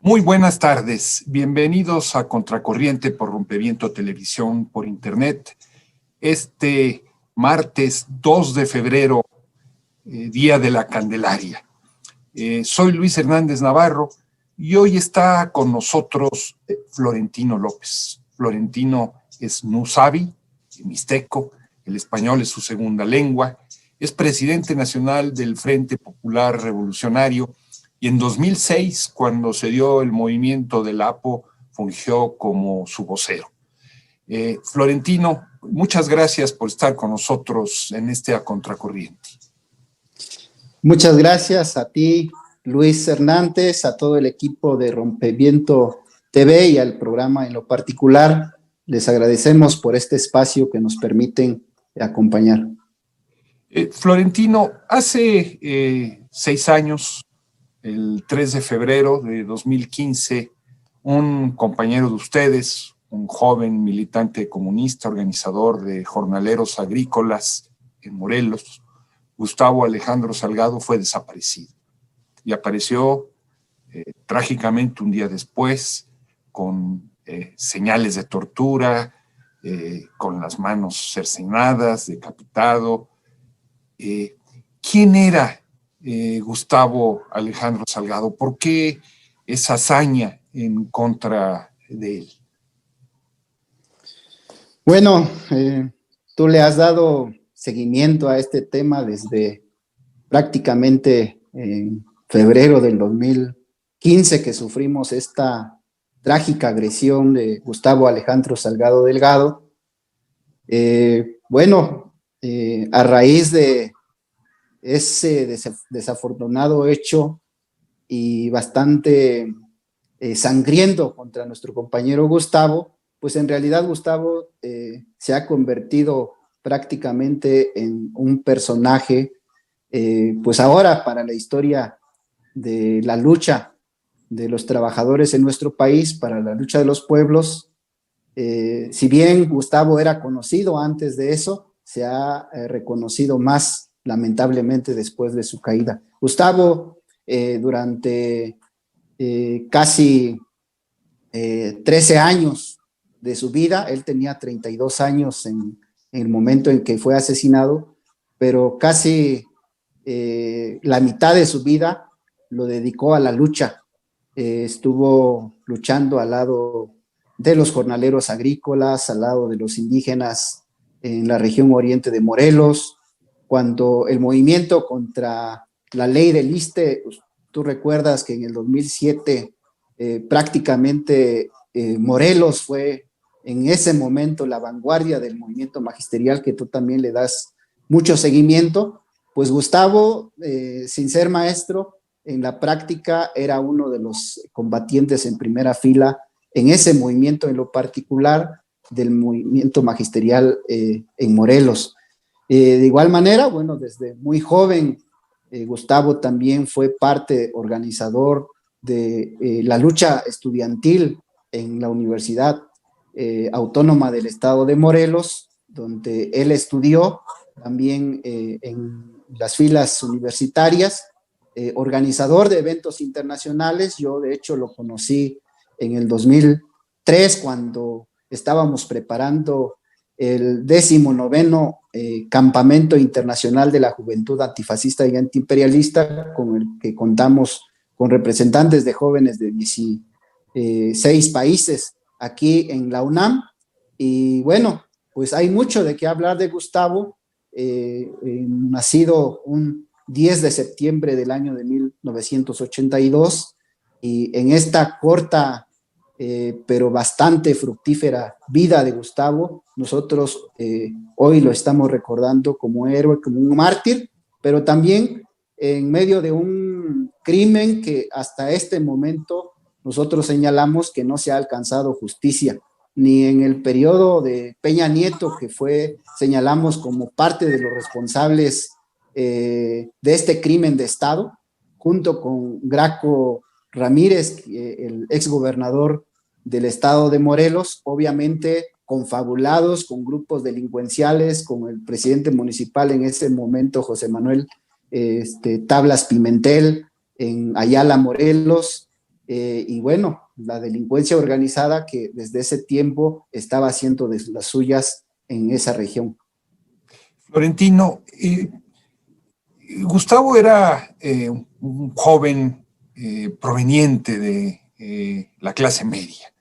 Muy buenas tardes, bienvenidos a Contracorriente por Rompeviento Televisión por Internet. Este martes 2 de febrero, Día de la Candelaria. Soy Luis Hernández Navarro y hoy está con nosotros Florentino López. Florentino es Nusabi, mixteco, el español es su segunda lengua, es presidente nacional del Frente Popular Revolucionario y en 2006, cuando se dio el movimiento del APO, fungió como su vocero. Florentino, muchas gracias por estar con nosotros en este A Contracorriente. Muchas gracias a ti, Luis Hernández, a todo el equipo de Rompeviento TV y al programa en lo particular. Les agradecemos por este espacio que nos permiten acompañar. Florentino, hace 6 años, el 3 de febrero de 2015, un compañero de ustedes, un joven militante comunista, organizador de jornaleros agrícolas en Morelos, Gustavo Alejandro Salgado, fue desaparecido. Y apareció trágicamente un día después, con señales de tortura, con las manos cercenadas, decapitado. ¿Quién era Gustavo Alejandro Salgado? ¿Por qué esa hazaña en contra de él? Bueno, tú le has dado seguimiento a este tema desde prácticamente en febrero del 2015 que sufrimos esta trágica agresión de Gustavo Alejandro Salgado Delgado. A raíz de ese desafortunado hecho y bastante sangriento contra nuestro compañero Gustavo, pues en realidad Gustavo se ha convertido prácticamente en un personaje, pues ahora para la historia de la lucha de los trabajadores en nuestro país, para la lucha de los pueblos. Si bien Gustavo era conocido antes de eso, se ha reconocido más lamentablemente después de su caída. Gustavo durante casi 13 años de su vida, él tenía 32 años en el momento en que fue asesinado, pero casi la mitad de su vida lo dedicó a la lucha. Estuvo luchando al lado de los jornaleros agrícolas, al lado de los indígenas en la región oriente de Morelos, cuando el movimiento contra la ley del ISSSTE, tú recuerdas que en el 2007 prácticamente Morelos fue en ese momento la vanguardia del movimiento magisterial, que tú también le das mucho seguimiento. Pues Gustavo, sin ser maestro, en la práctica era uno de los combatientes en primera fila en ese movimiento, en lo particular del movimiento magisterial en Morelos. De igual manera, bueno, desde muy joven, Gustavo también fue parte organizador de la lucha estudiantil en la Universidad Autónoma del Estado de Morelos, donde él estudió también en las filas universitarias, organizador de eventos internacionales. Yo de hecho lo conocí en el 2003 cuando estábamos preparando el 19º Campamento Internacional de la Juventud Antifascista y Antiimperialista, con el que contamos con representantes de jóvenes de 16 países aquí en la UNAM. Y bueno, pues hay mucho de qué hablar de Gustavo, nacido un 10 de septiembre del año de 1982, y en esta corta pero bastante fructífera vida de Gustavo, nosotros hoy lo estamos recordando como héroe, como un mártir, pero también en medio de un crimen que hasta este momento nosotros señalamos que no se ha alcanzado justicia, ni en el periodo de Peña Nieto, que señalamos como parte de los responsables de este crimen de Estado, junto con Graco Ramírez, el exgobernador del estado de Morelos, obviamente confabulados con grupos delincuenciales, con el presidente municipal en ese momento, José Manuel Tablas Pimentel, en Ayala, Morelos, y bueno, la delincuencia organizada que desde ese tiempo estaba haciendo de las suyas en esa región. Florentino, Gustavo era un joven proveniente de la clase media.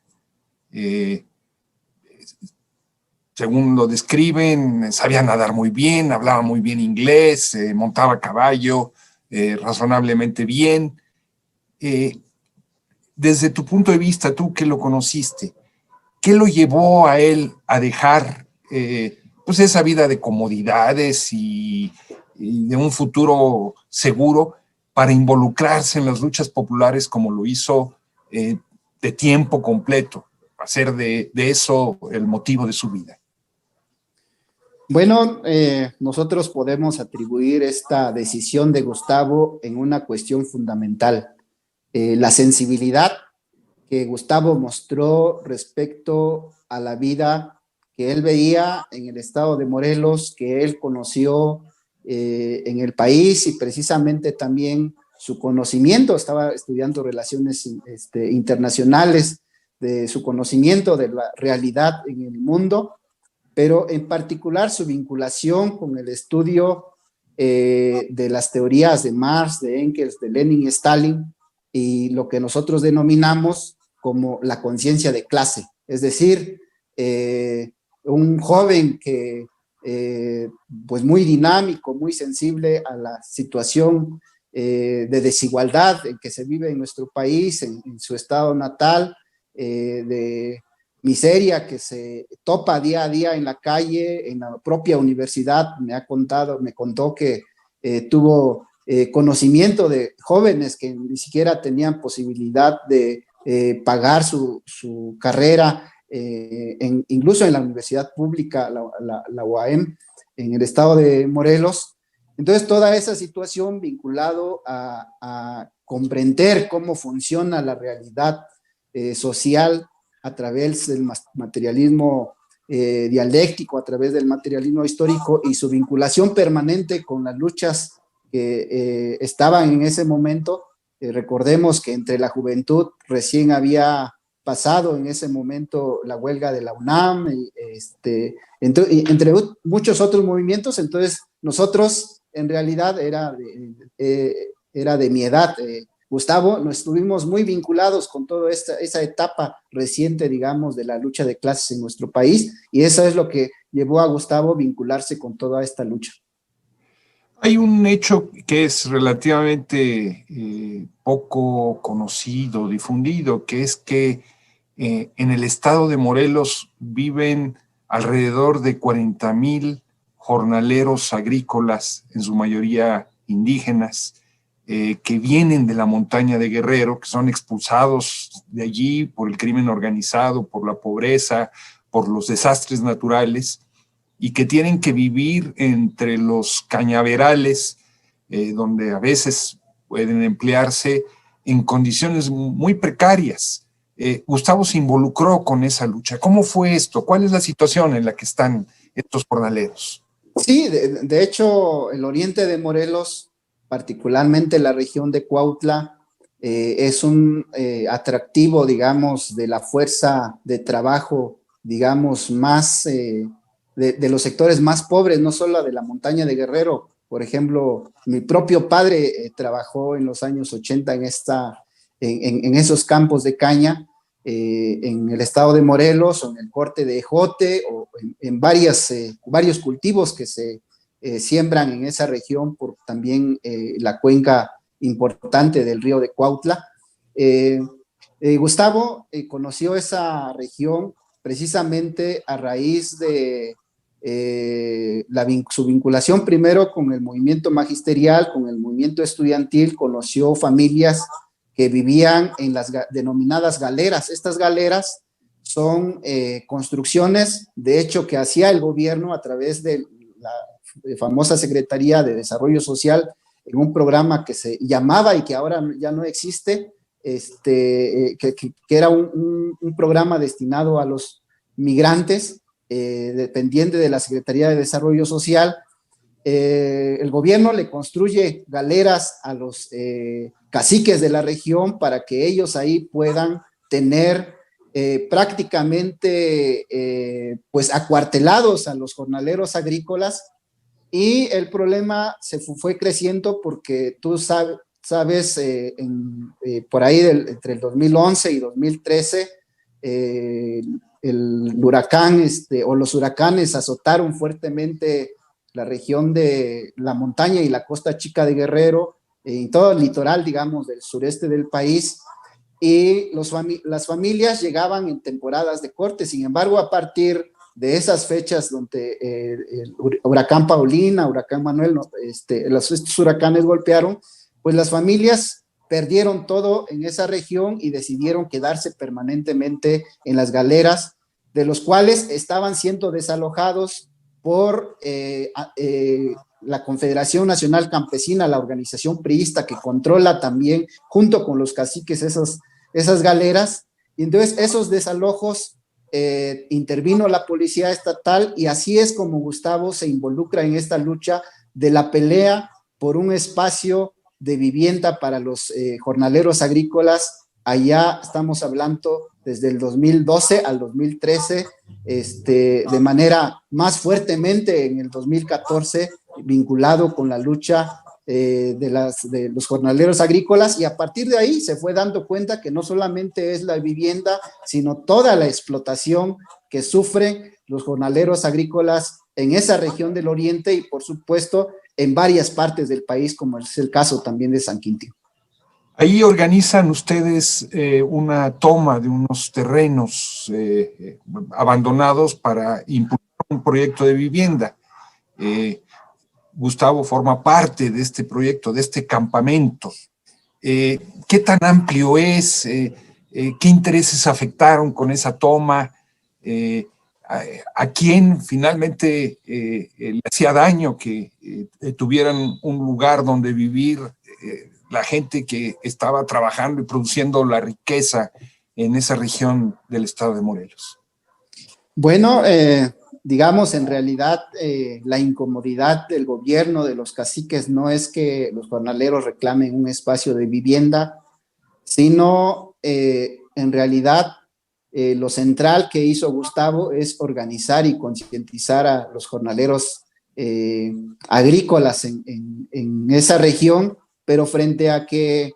Según lo describen, sabía nadar muy bien, hablaba muy bien inglés, montaba a caballo razonablemente bien. Desde tu punto de vista, tú que lo conociste, ¿qué lo llevó a él a dejar pues esa vida de comodidades y de un futuro seguro para involucrarse en las luchas populares como lo hizo de tiempo completo, hacer de eso el motivo de su vida? Bueno, nosotros podemos atribuir esta decisión de Gustavo en una cuestión fundamental, la sensibilidad que Gustavo mostró respecto a la vida que él veía en el estado de Morelos, que él conoció en el país, y precisamente también su conocimiento, estaba estudiando relaciones internacionales, de su conocimiento de la realidad en el mundo, pero en particular su vinculación con el estudio de las teorías de Marx, de Engels, de Lenin y Stalin, y lo que nosotros denominamos como la conciencia de clase, es decir, un joven que pues muy dinámico, muy sensible a la situación de desigualdad en que se vive en nuestro país, en su estado natal, de miseria que se topa día a día en la calle, en la propia universidad. Me contó que tuvo conocimiento de jóvenes que ni siquiera tenían posibilidad de pagar su carrera, incluso en la universidad pública, la UAM, en el estado de Morelos. Entonces, toda esa situación vinculado a comprender cómo funciona la realidad social a través del materialismo dialéctico, a través del materialismo histórico, y su vinculación permanente con las luchas que estaban en ese momento. Recordemos que entre la juventud recién había pasado en ese momento la huelga de la UNAM, entre muchos otros movimientos. Entonces nosotros en realidad era de mi edad, Gustavo, nos estuvimos muy vinculados con toda esa etapa reciente, digamos, de la lucha de clases en nuestro país, y eso es lo que llevó a Gustavo vincularse con toda esta lucha. Hay un hecho que es relativamente poco conocido, difundido, que es que en el estado de Morelos viven alrededor de 40,000 jornaleros agrícolas, en su mayoría indígenas, que vienen de la montaña de Guerrero, que son expulsados de allí por el crimen organizado, por la pobreza, por los desastres naturales, y que tienen que vivir entre los cañaverales, donde a veces pueden emplearse en condiciones muy precarias. Gustavo se involucró con esa lucha. ¿Cómo fue esto? ¿Cuál es la situación en la que están estos jornaleros? Sí, de hecho, el oriente de Morelos, particularmente la región de Cuautla, es un atractivo, digamos, de la fuerza de trabajo, digamos, más de los sectores más pobres, no solo de la montaña de Guerrero. Por ejemplo, mi propio padre trabajó en los años 80 en esos campos de caña, en el estado de Morelos, o en el corte de ejote, o en varios cultivos que se siembran en esa región, por también la cuenca importante del río de Cuautla. Gustavo conoció esa región precisamente a raíz de su vinculación primero con el movimiento magisterial, con el movimiento estudiantil. Conoció familias que vivían en las denominadas galeras. Estas galeras son construcciones, de hecho, que hacía el gobierno a través de la famosa Secretaría de Desarrollo Social, en un programa que se llamaba, y que ahora ya no existe, que era un programa destinado a los migrantes, dependiente de la Secretaría de Desarrollo Social. el gobierno le construye galeras a los caciques de la región para que ellos ahí puedan tener prácticamente pues acuartelados a los jornaleros agrícolas, y el problema se fue creciendo porque tú sabes por ahí entre el 2011 y 2013 el huracán o los huracanes azotaron fuertemente la región de la montaña y la costa chica de Guerrero, y todo el litoral, digamos, del sureste del país, y las familias llegaban en temporadas de corte. Sin embargo, a partir de esas fechas donde el huracán Paulina, huracán Manuel, estos huracanes golpearon, pues las familias perdieron todo en esa región y decidieron quedarse permanentemente en las galeras, de los cuales estaban siendo desalojados por la Confederación Nacional Campesina, la organización priista que controla también, junto con los caciques, esas galeras. Y entonces esos desalojos intervino la policía estatal, y así es como Gustavo se involucra en esta lucha de la pelea por un espacio de vivienda para los jornaleros agrícolas. Allá estamos hablando desde el 2012 al 2013, de manera más fuertemente en el 2014, vinculado con la lucha de los jornaleros agrícolas, y a partir de ahí se fue dando cuenta que no solamente es la vivienda, sino toda la explotación que sufren los jornaleros agrícolas en esa región del oriente y por supuesto en varias partes del país, como es el caso también de San Quintín. Ahí organizan ustedes una toma de unos terrenos abandonados para impulsar un proyecto de vivienda. Gustavo forma parte de este proyecto, de este campamento. ¿Qué tan amplio es? ¿Qué intereses afectaron con esa toma? ¿A quién finalmente le hacía daño que tuvieran un lugar donde vivir la gente que estaba trabajando y produciendo la riqueza en esa región del estado de Morelos? Bueno, digamos, en realidad la incomodidad del gobierno, de los caciques, no es que los jornaleros reclamen un espacio de vivienda, sino en realidad lo central que hizo Gustavo es organizar y concientizar a los jornaleros agrícolas en esa región, pero frente a que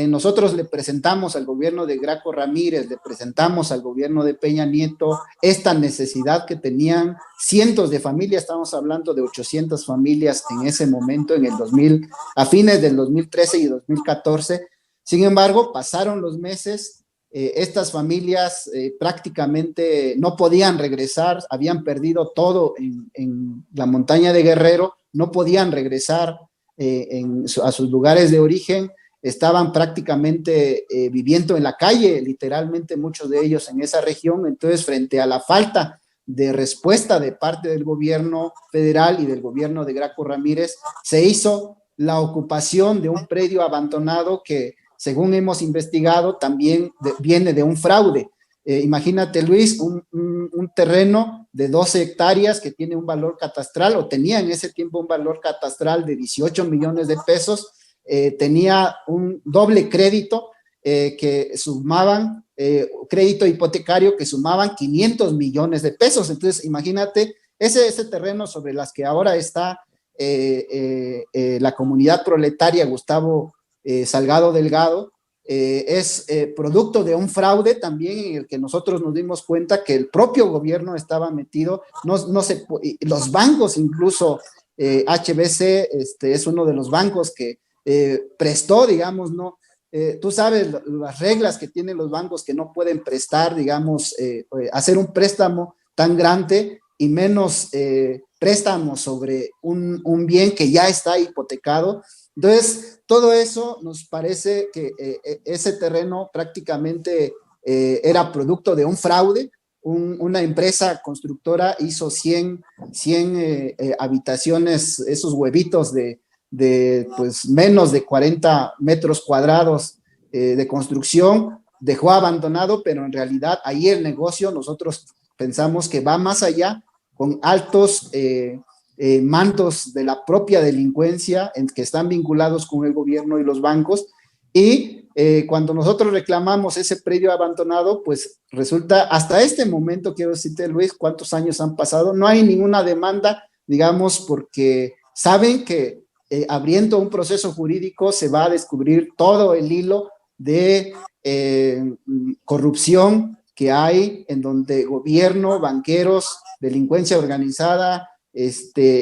nosotros le presentamos al gobierno de Graco Ramírez, le presentamos al gobierno de Peña Nieto esta necesidad que tenían cientos de familias, estamos hablando de 800 familias en ese momento, a fines del 2013 y 2014. Sin embargo, pasaron los meses, estas familias prácticamente no podían regresar, habían perdido todo en la montaña de Guerrero, no podían regresar a sus lugares de origen, estaban prácticamente viviendo en la calle, literalmente muchos de ellos en esa región. Entonces, frente a la falta de respuesta de parte del gobierno federal y del gobierno de Graco Ramírez, se hizo la ocupación de un predio abandonado que, según hemos investigado, también viene de un fraude. Imagínate, Luis, un terreno de 12 hectáreas que tiene un valor catastral, o tenía en ese tiempo un valor catastral de 18 millones de pesos, tenía un doble crédito que sumaban, crédito hipotecario que sumaban 500 millones de pesos. Entonces, imagínate, ese terreno sobre las que ahora está la comunidad proletaria Gustavo Salgado Delgado, es producto de un fraude también en el que nosotros nos dimos cuenta que el propio gobierno estaba metido, los bancos incluso, HBC es uno de los bancos que prestó, digamos, ¿no? Tú sabes las reglas que tienen los bancos, que no pueden prestar, digamos, hacer un préstamo tan grande y menos préstamos sobre un bien que ya está hipotecado. Entonces, todo eso nos parece que ese terreno prácticamente era producto de un fraude. Una empresa constructora hizo 100 habitaciones, esos huevitos de pues menos de 40 metros cuadrados de construcción, dejó abandonado, pero en realidad ahí el negocio nosotros pensamos que va más allá, con altos mandos de la propia delincuencia que están vinculados con el gobierno y los bancos. Y cuando nosotros reclamamos ese predio abandonado, pues resulta, hasta este momento, quiero decirte, Luis, cuántos años han pasado, no hay ninguna demanda, digamos, porque saben que abriendo un proceso jurídico se va a descubrir todo el hilo de corrupción que hay, en donde gobierno, banqueros, delincuencia organizada,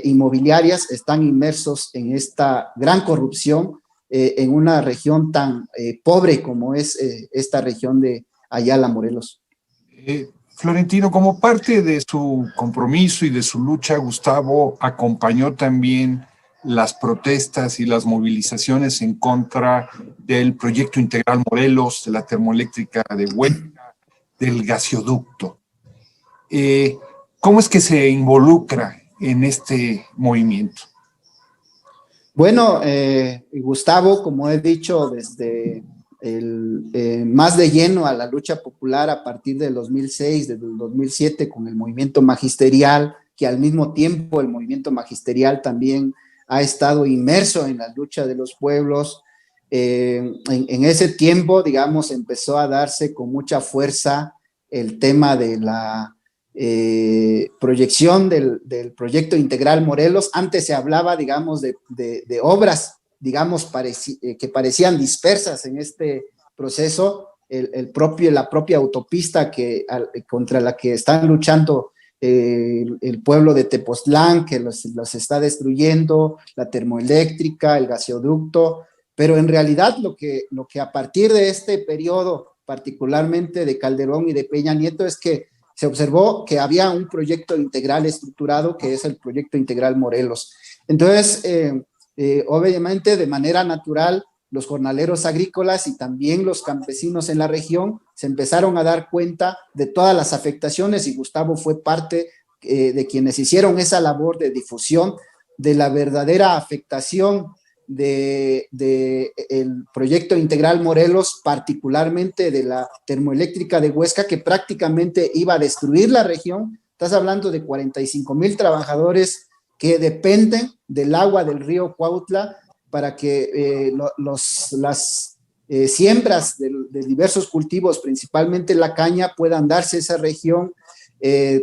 inmobiliarias están inmersos en esta gran corrupción en una región tan pobre como es esta región de Ayala, Morelos. Florentino, como parte de su compromiso y de su lucha, Gustavo acompañó también las protestas y las movilizaciones en contra del proyecto integral Morelos, de la termoeléctrica de Huesca, del gasoducto. ¿Cómo es que se involucra en este movimiento? Bueno, Gustavo, como he dicho, desde más de lleno a la lucha popular a partir del 2006, desde el 2007 con el movimiento magisterial, que al mismo tiempo el movimiento magisterial también ha estado inmerso en la lucha de los pueblos. En ese tiempo, digamos, empezó a darse con mucha fuerza el tema de la proyección del proyecto integral Morelos. Antes se hablaba, digamos, de obras, digamos, que parecían dispersas en este proceso, la propia autopista contra la que están luchando el pueblo de Tepoztlán, que los está destruyendo, la termoeléctrica, el gasoducto, pero en realidad lo que a partir de este periodo, particularmente de Calderón y de Peña Nieto, es que se observó que había un proyecto integral estructurado, que es el proyecto integral Morelos. Entonces, obviamente, de manera natural, los jornaleros agrícolas y también los campesinos en la región se empezaron a dar cuenta de todas las afectaciones, y Gustavo fue parte de quienes hicieron esa labor de difusión de la verdadera afectación del proyecto integral Morelos, particularmente de la termoeléctrica de Huesca, que prácticamente iba a destruir la región. Estás hablando de 45,000 trabajadores que dependen del agua del río Cuautla para que las siembras de diversos cultivos, principalmente la caña, puedan darse esa región.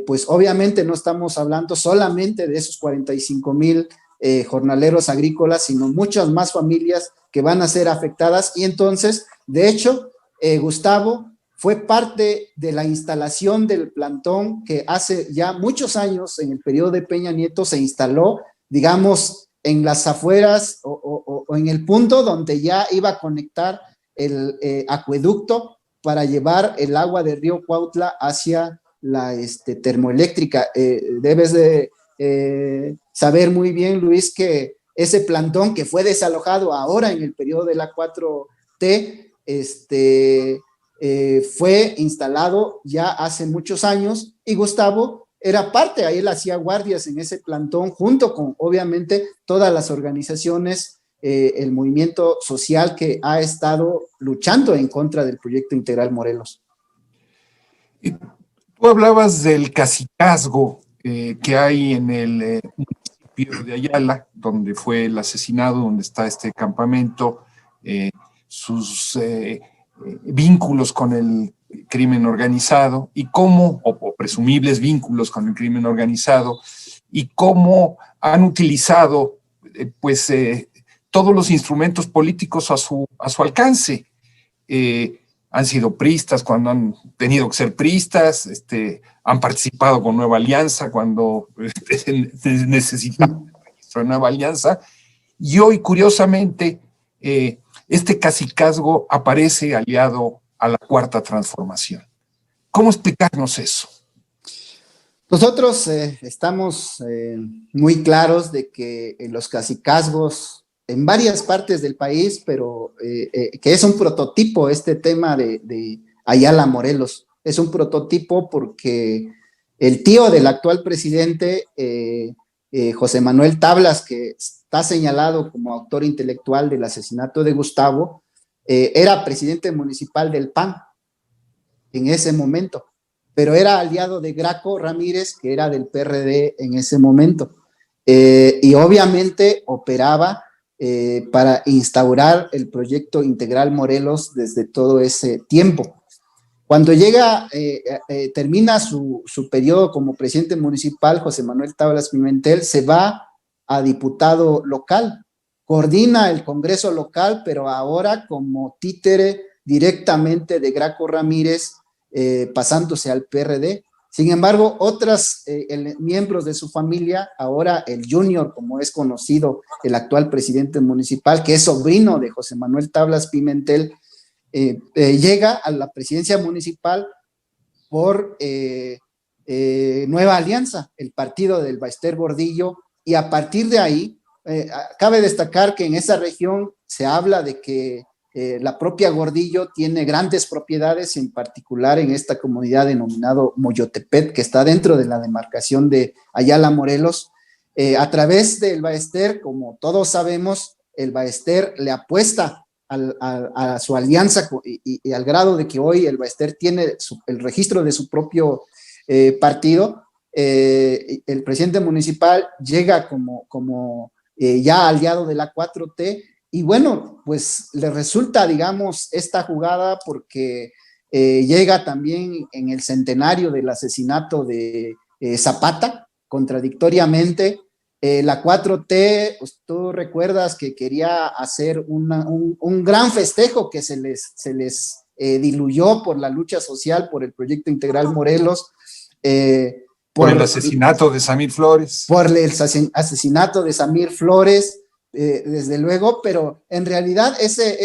Pues obviamente no estamos hablando solamente de esos 45,000 jornaleros agrícolas, sino muchas más familias que van a ser afectadas. Y entonces, de hecho, Gustavo fue parte de la instalación del plantón que hace ya muchos años, en el periodo de Peña Nieto, se instaló, digamos, en las afueras o en el punto donde ya iba a conectar el acueducto para llevar el agua del río Cuautla hacia la termoeléctrica. Debes de saber muy bien, Luis, que ese plantón que fue desalojado ahora en el periodo de la 4T, fue instalado ya hace muchos años, y Gustavo era parte, ahí él hacía guardias en ese plantón, junto con, obviamente, todas las organizaciones, el movimiento social que ha estado luchando en contra del proyecto integral Morelos. Y tú hablabas del cacicazgo que hay en el municipio de Ayala, donde fue el asesinado, donde está este campamento, sus vínculos con el crimen organizado y cómo, o presumibles vínculos con el crimen organizado, y cómo han utilizado todos los instrumentos políticos a su alcance. Han sido priistas cuando han tenido que ser priistas, han participado con Nueva Alianza cuando necesitaban una Nueva Alianza, y hoy, curiosamente, este cacicazgo aparece aliado a la Cuarta Transformación. ¿Cómo explicarnos eso? Nosotros estamos muy claros de que los cacicazgos en varias partes del país, pero que es un prototipo este tema de Ayala, Morelos. Es un prototipo porque el tío del actual presidente, José Manuel Tablas, que está señalado como autor intelectual del asesinato de Gustavo, era presidente municipal del PAN en ese momento, pero era aliado de Graco Ramírez, que era del PRD en ese momento. y obviamente operaba para instaurar el proyecto Integral Morelos desde todo ese tiempo. Cuando llega, termina su periodo como presidente municipal, José Manuel Tablas Pimentel se va a diputado local, coordina el Congreso local, pero ahora como títere directamente de Graco Ramírez, pasándose al PRD. Sin embargo, otros miembros de su familia, ahora el Junior, como es conocido, el actual presidente municipal, que es sobrino de José Manuel Tablas Pimentel, llega a la presidencia municipal por Nueva Alianza, el partido del Baester Gordillo, y a partir de ahí, cabe destacar que en esa región se habla de que la propia Gordillo tiene grandes propiedades, en particular en esta comunidad denominado Moyotepet, que está dentro de la demarcación de Ayala, Morelos. A través del Baester, como todos sabemos, el Baester le apuesta a su alianza y al grado de que hoy el Baester tiene el registro de su propio partido. El presidente municipal llega como ya aliado de la 4T, y bueno, pues le resulta, digamos, esta jugada porque llega también en el centenario del asesinato de Zapata, contradictoriamente. La 4T, pues, tú recuerdas que quería hacer un gran festejo que se les diluyó por la lucha social, por el proyecto Integral Morelos, por el asesinato de Samir Flores. Por el asesinato de Samir Flores, desde luego, pero en realidad este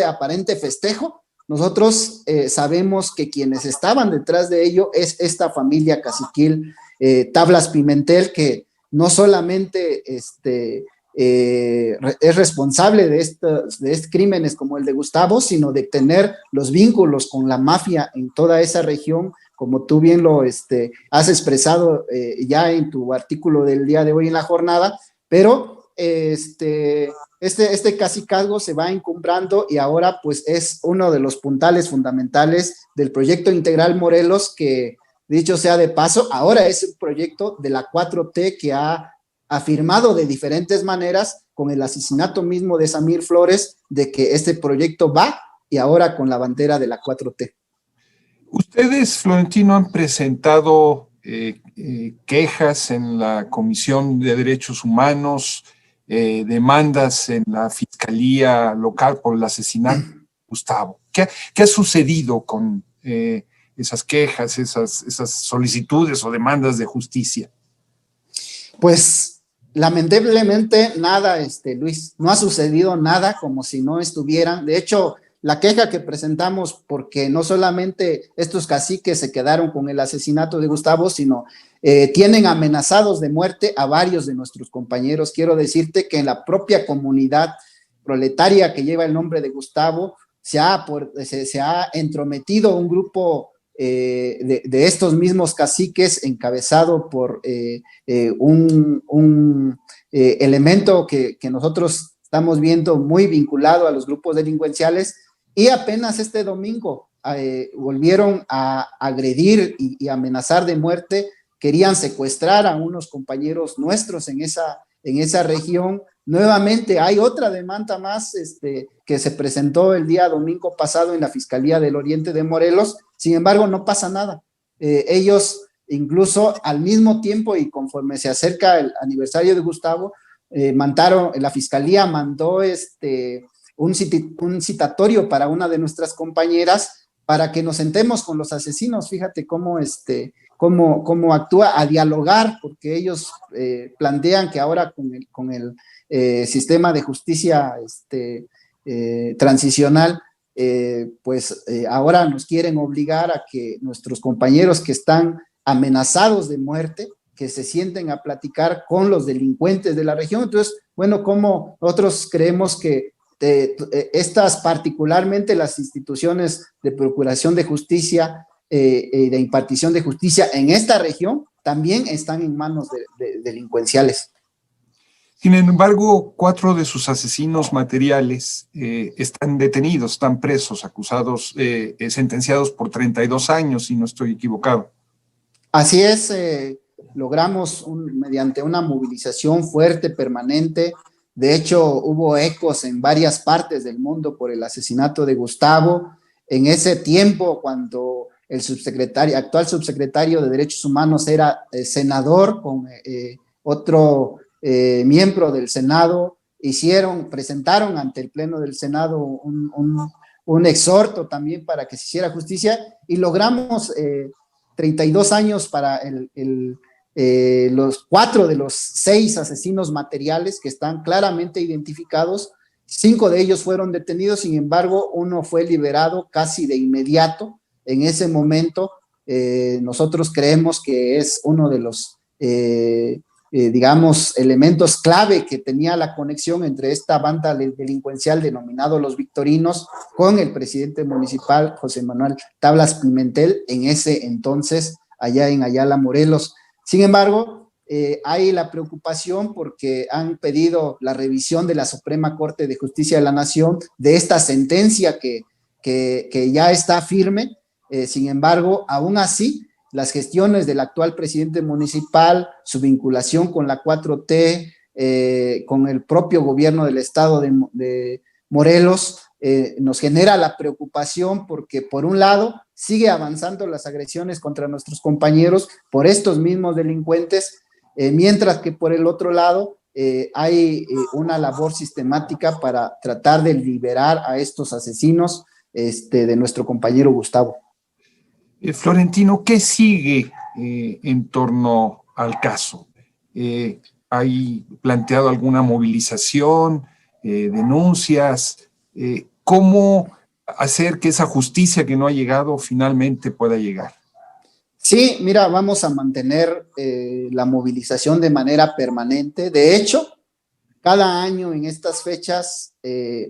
aparente festejo, nosotros sabemos que quienes estaban detrás de ello es esta familia caciquil Tablas Pimentel, que no solamente es responsable de estos crímenes como el de Gustavo, sino de tener los vínculos con la mafia en toda esa región, como tú bien lo has expresado ya en tu artículo del día de hoy en La Jornada, pero este cacicazgo se va encumbrando y ahora pues es uno de los puntales fundamentales del proyecto Integral Morelos, que dicho sea de paso, ahora es un proyecto de la 4T que ha afirmado de diferentes maneras con el asesinato mismo de Samir Flores de que este proyecto va, y ahora con la bandera de la 4T. Ustedes, Florentino, han presentado quejas en la Comisión de Derechos Humanos, demandas en la Fiscalía Local por el asesinato de Gustavo. ¿Qué ha sucedido con esas quejas, esas solicitudes o demandas de justicia? Pues lamentablemente nada, Luis, no ha sucedido nada, como si no estuvieran. De hecho, la queja que presentamos, porque no solamente estos caciques se quedaron con el asesinato de Gustavo, sino tienen amenazados de muerte a varios de nuestros compañeros. Quiero decirte que en la propia comunidad proletaria que lleva el nombre de Gustavo se ha entrometido un grupo de estos mismos caciques, encabezado por un elemento que nosotros estamos viendo muy vinculado a los grupos delincuenciales, y apenas este domingo volvieron a agredir y amenazar de muerte. Querían secuestrar a unos compañeros nuestros en esa región. Nuevamente hay otra demanda más que se presentó el día domingo pasado en la Fiscalía del Oriente de Morelos. Sin embargo, no pasa nada. Ellos incluso al mismo tiempo y conforme se acerca el aniversario de Gustavo, la Fiscalía mandó un citatorio para una de nuestras compañeras para que nos sentemos con los asesinos. Fíjate cómo actúa, a dialogar, porque ellos plantean que ahora con el sistema de justicia transicional, ahora nos quieren obligar a que nuestros compañeros que están amenazados de muerte, que se sienten a platicar con los delincuentes de la región. Entonces, bueno, como nosotros creemos que estas, particularmente las instituciones de procuración de justicia, de impartición de justicia en esta región, también están en manos de delincuenciales. Sin embargo, 4 de sus asesinos materiales están detenidos, están presos, acusados, sentenciados por 32 años, si no estoy equivocado. Así es, logramos mediante una movilización fuerte, permanente. De hecho, hubo ecos en varias partes del mundo por el asesinato de Gustavo. En ese tiempo, cuando el actual subsecretario de Derechos Humanos era senador con otro miembro del Senado, presentaron ante el Pleno del Senado un exhorto también para que se hiciera justicia, y logramos 32 años para los 4 de los 6 asesinos materiales que están claramente identificados. 5 de ellos fueron detenidos, sin embargo, uno fue liberado casi de inmediato. En ese momento, nosotros creemos que es uno de los, digamos, elementos clave que tenía la conexión entre esta banda delincuencial denominado Los Victorinos con el presidente municipal José Manuel Tablas Pimentel, en ese entonces, allá en Ayala, Morelos. Sin embargo, hay la preocupación porque han pedido la revisión de la Suprema Corte de Justicia de la Nación de esta sentencia que ya está firme. Sin embargo, aún así, las gestiones del actual presidente municipal, su vinculación con la 4T, con el propio gobierno del estado de Morelos, nos genera la preocupación porque, por un lado, sigue avanzando las agresiones contra nuestros compañeros por estos mismos delincuentes, mientras que por el otro lado hay una labor sistemática para tratar de liberar a estos asesinos de nuestro compañero Gustavo. Florentino, ¿qué sigue en torno al caso? ¿Hay planteado alguna movilización, denuncias? ¿Cómo hacer que esa justicia que no ha llegado finalmente pueda llegar? Sí, mira, vamos a mantener la movilización de manera permanente. De hecho, cada año en estas fechas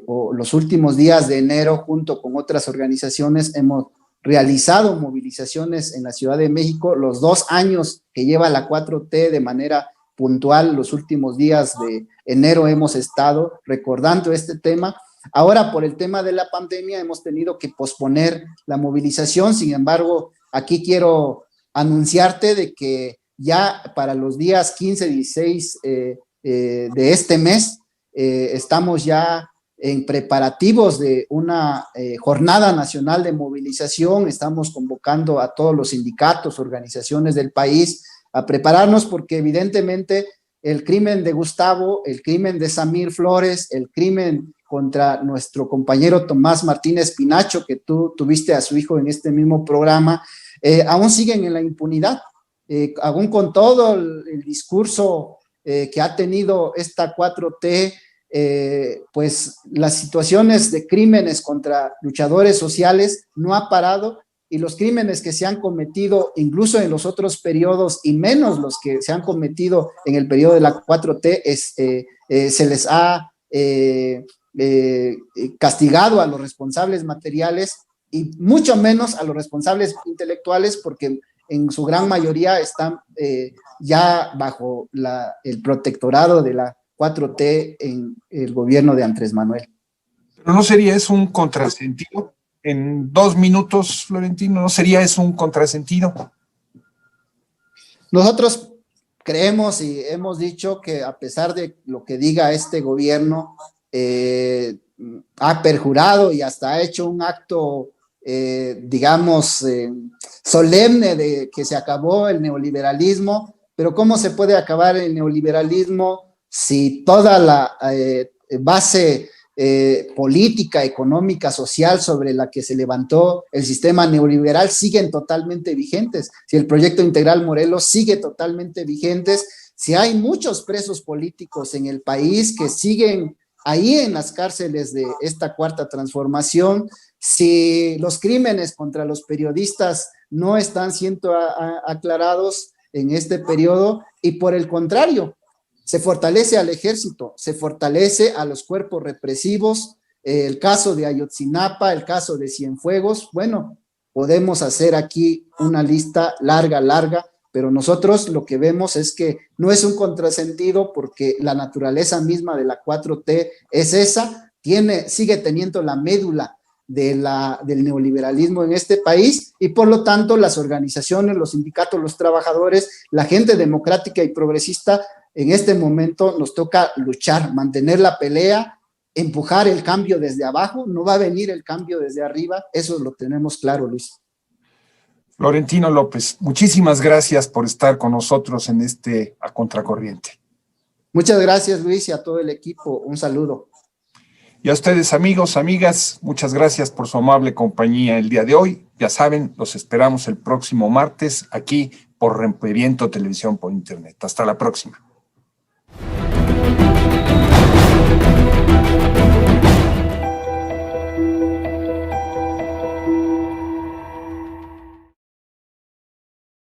o los últimos días de enero, junto con otras organizaciones, hemos realizado movilizaciones en la Ciudad de México. Los 2 años que lleva la 4T de manera puntual, los últimos días de enero hemos estado recordando este tema. Ahora, por el tema de la pandemia, hemos tenido que posponer la movilización. Sin embargo, aquí quiero anunciarte de que ya para los días 15, 16 de este mes, estamos ya en preparativos de una jornada nacional de movilización. Estamos convocando a todos los sindicatos, organizaciones del país a prepararnos, porque evidentemente el crimen de Gustavo, el crimen de Samir Flores, el crimen contra nuestro compañero Tomás Martínez Pinacho, que tú tuviste a su hijo en este mismo programa, aún siguen en la impunidad, aún con todo el discurso que ha tenido esta 4T, pues las situaciones de crímenes contra luchadores sociales no ha parado, y los crímenes que se han cometido incluso en los otros periodos, y menos los que se han cometido en el periodo de la 4T, se les ha castigado a los responsables materiales y mucho menos a los responsables intelectuales, porque en su gran mayoría están ya bajo el protectorado de la 4T en el gobierno de Andrés Manuel. ¿Pero no sería eso un contrasentido? En 2 minutos, Florentino, ¿no sería eso un contrasentido? Nosotros creemos y hemos dicho que, a pesar de lo que diga este gobierno, ha perjurado y hasta ha hecho un acto, digamos, solemne de que se acabó el neoliberalismo. Pero ¿cómo se puede acabar el neoliberalismo si toda la base política, económica, social sobre la que se levantó el sistema neoliberal siguen totalmente vigentes? Si el proyecto integral Morelos sigue totalmente vigentes, si hay muchos presos políticos en el país que siguen ahí en las cárceles de esta cuarta transformación, si los crímenes contra los periodistas no están siendo aclarados en este periodo, y por el contrario, se fortalece al ejército, se fortalece a los cuerpos represivos, el caso de Ayotzinapa, el caso de Cienfuegos. Bueno, podemos hacer aquí una lista larga, pero nosotros lo que vemos es que no es un contrasentido, porque la naturaleza misma de la 4T es esa, sigue teniendo la médula del neoliberalismo en este país, y por lo tanto las organizaciones, los sindicatos, los trabajadores, la gente democrática y progresista, en este momento nos toca luchar, mantener la pelea, empujar el cambio desde abajo. No va a venir el cambio desde arriba, eso lo tenemos claro, Luis. Florentino López, muchísimas gracias por estar con nosotros en este A Contracorriente. Muchas gracias, Luis, y a todo el equipo. Un saludo. Y a ustedes, amigos, amigas, muchas gracias por su amable compañía el día de hoy. Ya saben, los esperamos el próximo martes aquí por Rompeviento Televisión por Internet. Hasta la próxima.